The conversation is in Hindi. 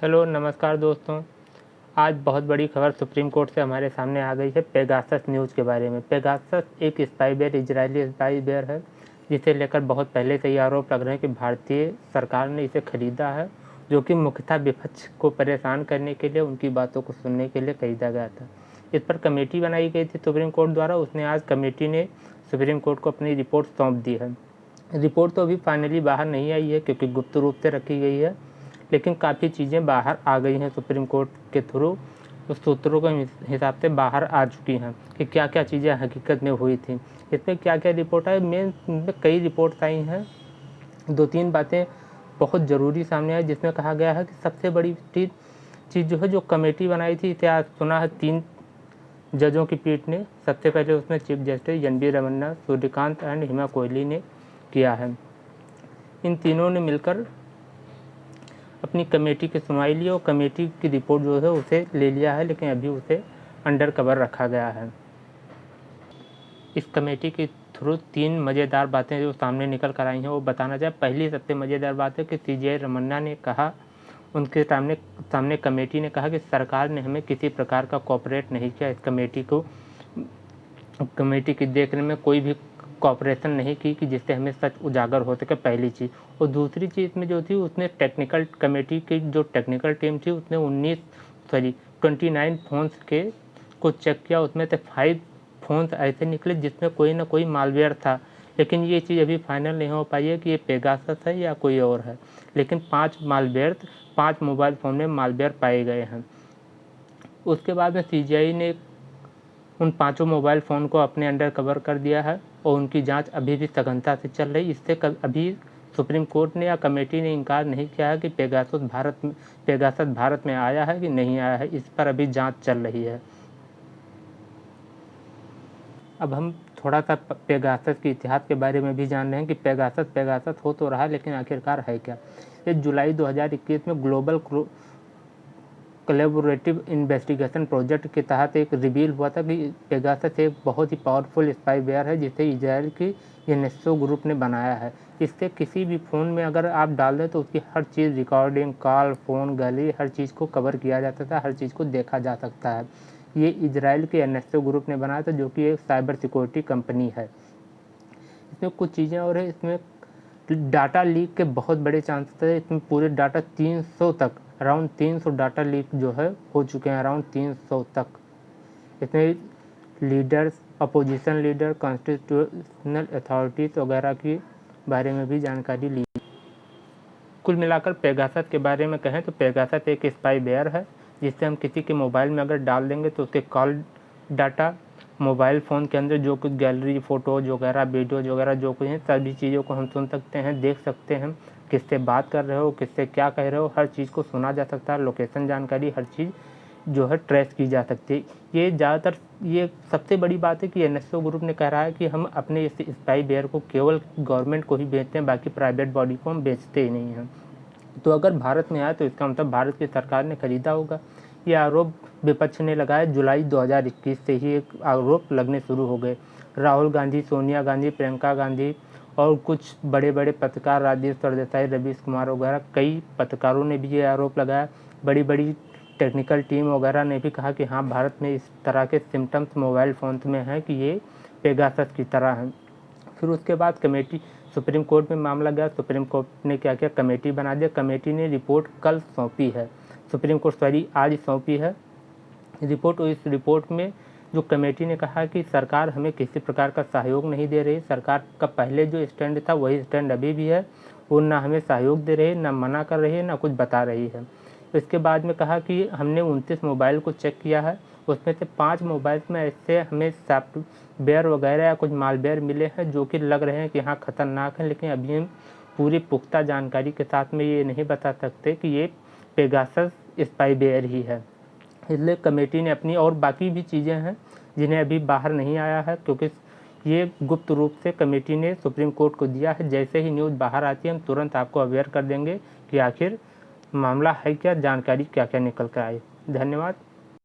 हेलो नमस्कार दोस्तों। आज बहुत बड़ी खबर सुप्रीम कोर्ट से हमारे सामने आ गई है पेगासस न्यूज़ के बारे में। पेगासस एक स्पाईवेयर, इजरायली स्पाईवेयर है जिसे लेकर बहुत पहले से ही आरोप लग रहे हैं कि भारतीय सरकार ने इसे खरीदा है, जो कि मुख्यतः विपक्ष को परेशान करने के लिए, उनकी बातों को सुनने के लिए खरीदा गया था। इस पर कमेटी बनाई गई थी सुप्रीम कोर्ट द्वारा। उसने आज कमेटी ने सुप्रीम कोर्ट को अपनी रिपोर्ट सौंप दी है। रिपोर्ट तो अभी फाइनली बाहर नहीं आई है क्योंकि गुप्त रूप से रखी गई है, लेकिन काफ़ी चीज़ें बाहर आ गई हैं सुप्रीम कोर्ट के थ्रू। उस सूत्रों के हिसाब से बाहर आ चुकी हैं कि क्या क्या चीज़ें हकीकत में हुई थी। इसमें क्या क्या रिपोर्ट आई, मेन कई रिपोर्ट्स आई हैं। दो तीन बातें बहुत ज़रूरी सामने आई, जिसमें कहा गया है कि सबसे बड़ी चीज़ जो है, जो कमेटी बनाई थी, इसे आज सुना है 3 जजों की पीठ ने। सबसे पहले उसमें chief justice NV. Ramana, Surya Kant and Hima Kohli ने किया है। इन तीनों ने मिलकर अपनी कमेटी की सुनवाई ली और कमेटी की रिपोर्ट जो है उसे ले लिया है, लेकिन अभी उसे अंडर कवर रखा गया है। इस कमेटी के थ्रू 3 मज़ेदार बातें जो सामने निकल कर आई हैं वो बताना चाहे। पहली सबसे मज़ेदार बात है कि सीजे रमन्ना ने कहा, उनके सामने कमेटी ने कहा कि सरकार ने हमें किसी प्रकार का कोऑपरेट नहीं किया। इस कमेटी की देखने में कोई भी कोऑपरेशन नहीं की कि जिससे हमें सच उजागर हो सके, पहली चीज़। और दूसरी चीज़ में जो थी, उसने टेक्निकल कमेटी की जो टेक्निकल टीम थी उसने 29 फ़ोन्स के को चेक किया। उसमें से 5 फ़ोन्स ऐसे निकले जिसमें कोई ना कोई मालवेयर था, लेकिन ये चीज़ अभी फाइनल नहीं हो पाई है कि ये पेगासस है या कोई और है। लेकिन 5 मोबाइल फ़ोन में मालवेयर पाए गए हैं। उसके बाद में सीजीआई ने उन 5 मोबाइल फ़ोन को अपने अंडर कवर कर दिया है और उनकी जांच अभी भी सघनता से चल रही। इससे अभी सुप्रीम कोर्ट ने या कमेटी ने इनकार नहीं किया है कि पेगासस भारत में आया है कि नहीं आया है। इस पर अभी जांच चल रही है। अब हम थोड़ा सा पेगासस के इतिहास के बारे में भी जान रहे हैं कि पेगासस हो तो रहा, लेकिन आखिरकार है क्या। ये जुलाई 2021 में ग्लोबल कोलैबोरेटिव इन्वेस्टिगेशन प्रोजेक्ट के तहत एक रिवील हुआ था कि पेगासस एक बहुत ही पावरफुल स्पाईवेयर है जिसे इजराइल की एनएसओ ग्रुप ने बनाया है। इससे किसी भी फ़ोन में अगर आप डाल दें तो उसकी हर चीज़, रिकॉर्डिंग, कॉल, फ़ोन, गैलरी, हर चीज़ को कवर किया जा सकता है, हर चीज़ को देखा जा सकता है। ये इजराइल के एनएसओ ग्रुप ने बनाया था, जो कि एक साइबर सिक्योरिटी कंपनी है। इसमें कुछ चीज़ें और है, इसमें डाटा लीक के बहुत बड़े चांसेस है। इसमें पूरे डाटा 300 तक, अराउंड 300 डाटा लीक जो है हो चुके हैं, अराउंड 300 तक। इसमें leaders, opposition leader, constitutional authorities वगैरह के बारे में भी जानकारी ली। कुल मिलाकर पेगासस के बारे में कहें तो पेगासस एक स्पाईवेयर है जिससे हम किसी के मोबाइल में अगर डाल देंगे तो उसके कॉल डाटा, मोबाइल फ़ोन के अंदर जो कुछ गैलरी, फ़ोटोज़ वगैरह, वीडियोज़ वगैरह जो कुछ हैं, सभी चीज़ों को हम सुन सकते हैं, देख सकते हैं। किससे बात कर रहे हो, किससे क्या कह रहे हो, हर चीज़ को सुना जा सकता है। लोकेशन जानकारी, हर चीज़ जो है ट्रेस की जा सकती है। ये सबसे बड़ी बात है कि एनएसओ ग्रुप ने कह रहा है कि हम अपने इस स्पाईवेयर को केवल गवर्नमेंट को ही बेचते हैं, बाकी प्राइवेट बॉडी को हम बेचते ही नहीं हैं। तो अगर भारत में आया तो इसका मतलब भारत की सरकार ने खरीदा होगा। ये आरोप विपक्ष ने लगाया। जुलाई 2021 से ही एक आरोप लगने शुरू हो गए। राहुल गांधी, सोनिया गांधी, प्रियंका गांधी और कुछ बड़े बड़े पत्रकार, राजेश सरदेसाई, रवीश कुमार वगैरह, कई पत्रकारों ने भी ये आरोप लगाया। बड़ी बड़ी टेक्निकल टीम वगैरह ने भी कहा कि हाँ, भारत में इस तरह के सिम्टम्स मोबाइल फ़ोन में हैं कि ये पेगासस की तरह हैं। फिर उसके बाद कमेटी, सुप्रीम कोर्ट में मामला गया। सुप्रीम कोर्ट ने क्या किया, कमेटी बना दिया। कमेटी ने रिपोर्ट कल सौंपी है, सुप्रीम कोर्ट आज सौंपी है रिपोर्ट। और इस रिपोर्ट में जो कमेटी ने कहा कि सरकार हमें किसी प्रकार का सहयोग नहीं दे रही। सरकार का पहले जो स्टैंड था वही स्टैंड अभी भी है। वो ना हमें सहयोग दे रही है, ना मना कर रही है, ना कुछ बता रही है। इसके बाद में कहा कि हमने 29 मोबाइल को चेक किया है, उसमें से 5 मोबाइल में ऐसे हमें सॉफ्टवेयर वगैरह या कुछ मालवेयर मिले हैं जो कि लग रहे हैं कि हाँ ख़तरनाक है, लेकिन अभी हम पूरी पुख्ता जानकारी के साथ में ये नहीं बता सकते कि ये पेगासस स्पाईवेयर ही है। इसलिए कमेटी ने अपनी, और बाकी भी चीज़ें हैं जिन्हें अभी बाहर नहीं आया है, क्योंकि ये गुप्त रूप से कमेटी ने सुप्रीम कोर्ट को दिया है। जैसे ही न्यूज़ बाहर आती है हम तुरंत आपको अवेयर कर देंगे कि आखिर मामला है क्या, जानकारी क्या क्या निकल कर आई। धन्यवाद।